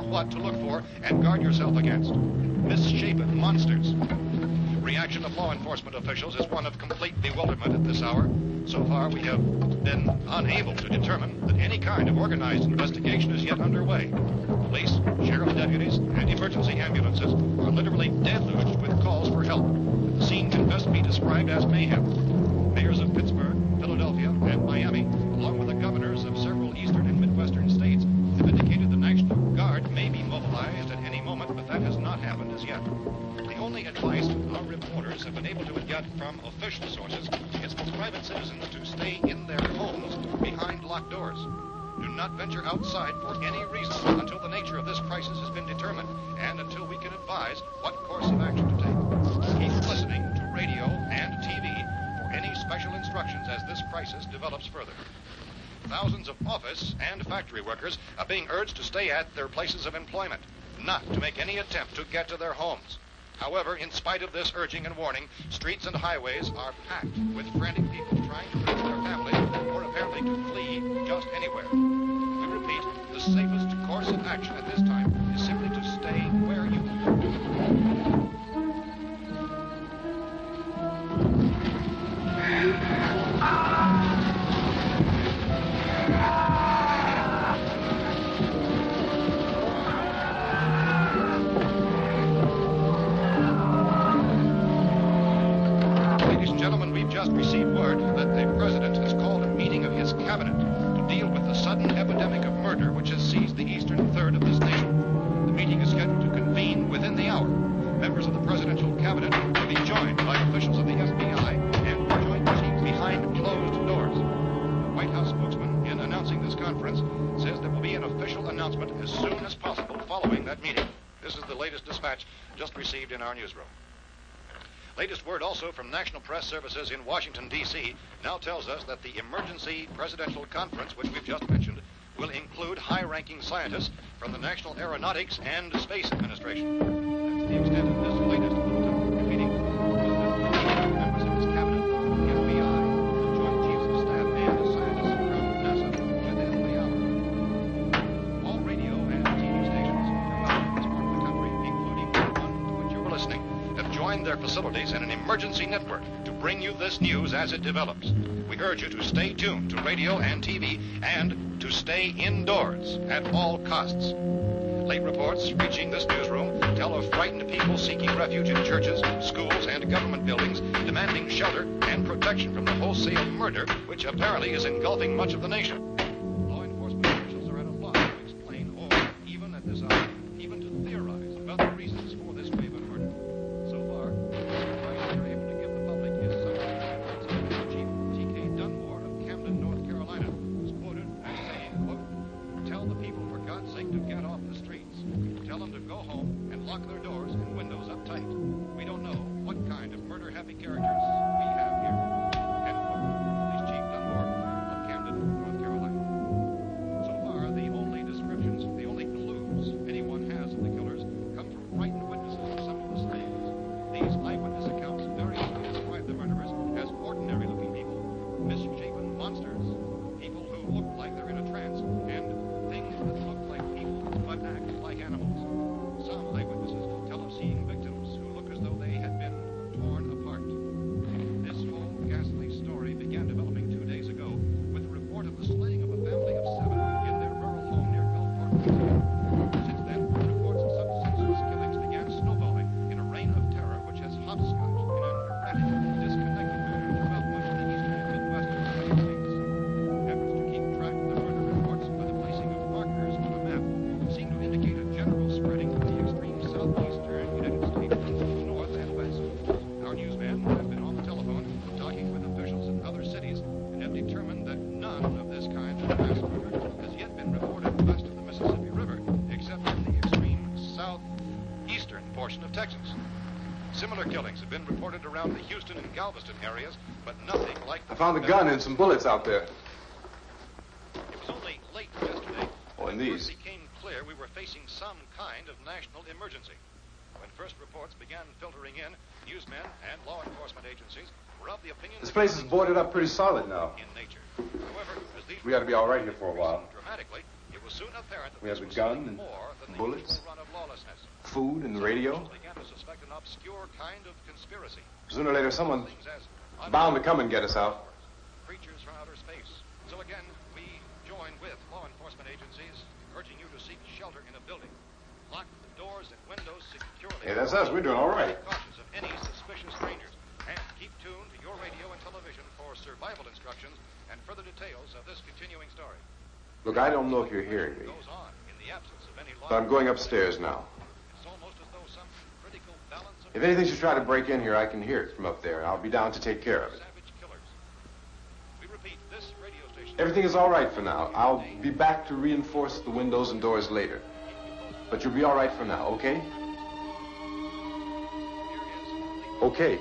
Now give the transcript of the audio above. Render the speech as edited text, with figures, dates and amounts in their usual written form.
what to look for and guard yourself against. Misshapen monsters. Reaction of law enforcement officials is one of complete bewilderment at this hour. So far, we have been unable to determine that any kind of organized investigation is yet underway. Police, sheriff's deputies, and emergency ambulances are literally deluged with calls for help. The scene can best be described as mayhem. Mayors of Pittsburgh, Philadelphia, and Miami, along with the governors of several eastern and midwestern states, have indicated the National Guard may be mobilized at any moment, but that has not happened as yet. The only advice our reporters have been able to get from official sources is for private citizens to stay in their homes behind locked doors. Do not venture outside for any reason until the nature of this crisis has been determined and until we can advise what course of action to take. Keep listening to radio and TV for any special instructions as this crisis develops further. Thousands of office and factory workers are being urged to stay at their places of employment, not to make any attempt to get to their homes. However, in spite of this urging and warning, streets and highways are packed with frantic people trying to reach their families or apparently to flee just anywhere. We repeat, the safest course of action at this time is simply to stay where you received word that the president has called a meeting of his cabinet to deal with the sudden epidemic of murder which has seized the eastern third of this nation. The meeting is scheduled to convene within the hour. Members of the presidential cabinet will be joined by officials of the FBI and joint teams behind closed doors. The White House spokesman, in announcing this conference, says there will be an official announcement as soon as possible following that meeting. This is the latest dispatch just received in our newsroom. Latest word also from National Press Services in Washington, D.C. now tells us that the emergency presidential conference, which we've just mentioned, will include high-ranking scientists from the National Aeronautics and Space Administration. That's the extent of this latest bulletin. Repeating, members of his cabinet, the FBI, the Joint Chiefs of Staff, and scientists from NASA within the hour. All radio and TV stations throughout this part of the country, including the one to which you were listening, have joined their facilities in an emergency network to bring you this news as it develops. We urge you to stay tuned to radio and TV and to stay indoors at all costs. Late reports reaching this newsroom tell of frightened people seeking refuge in churches, schools, and government buildings, demanding shelter and protection from the wholesale murder which apparently is engulfing much of the nation. Law enforcement officials are at a loss to explain or, even at this hour, even to theorize about the reasons for this wave of murder. So far, the advice they're able to give the public is something. Chief T.K. Dunmore of Camden, North Carolina, was quoted as saying, quote, "Tell the people, for God's sake, to get off the streets. Tell them to go home and lock their doors and windows up tight. We don't know what kind of murder-happy characters we have here." End quote. This Chief Dunmore of Camden, North Carolina. So far, the only descriptions, the only clues anyone has of the killers come from frightened witnesses of some of the slayings. These eyewitness accounts variously describe the murderers as ordinary-looking people, misshapen monsters, people who look like they're in a trance, and things that look like people but act like animals. Some eyewitnesses tell of seeing victims who look as though they had been torn apart. This whole ghastly story began developing 2 days ago with the report of the slaying of a family of 7 in their rural home near Gulfport, Louisiana. Since then, the reports of such senseless killings began snowballing in a reign of terror which has hopscotched in an erratic, disconnected manner throughout much of the eastern and midwestern United States. Efforts to keep track of the murder reports by the placing of markers on a map seem to indicate a general spreading from the extreme southeastern United States to the north and west. Our newsmen have been on the telephone talking with officials in other cities and have determined that none of this kind of mass murder has yet been reported west of the Mississippi River, except in the extreme southeastern portion of Texas. Similar killings have been reported around the Houston and Galveston areas, but nothing like the... I found a gun and some bullets out there. It was only late yesterday and when these. it became clear we were facing some kind of national emergency. When first reports began filtering in, newsmen and law enforcement agencies were of the opinion... This place is boarded up pretty solid now. ...in nature. However, as these... We ought to be all right here for a while. ...dramatically, it was soon apparent that We have this the was gun something and more than the bullets, usual run of lawlessness. food and Some radio. officials began to suspect an obscure kind of conspiracy. Sooner or later, someone's Things as bound to come and get us out. creatures from outer space. So again, we join with law enforcement agencies, urging you to seek shelter in a building. Lock the doors and windows securely. Hey, that's us. We're doing all right. Be cautious of any suspicious strangers. And keep tuned to your radio and television for survival instructions and further details of this continuing story. Look, I don't know if you're hearing me, Goes on in the absence of any law. but I'm going upstairs now. It's almost as though some critical balance of If anything should try to break in here, I can hear it from up there, and I'll be down to take care of it. savage killers. We repeat, this radio station. Everything is all right for now. I'll be back to reinforce the windows and doors later. But you'll be all right for now, okay? Here is Okay.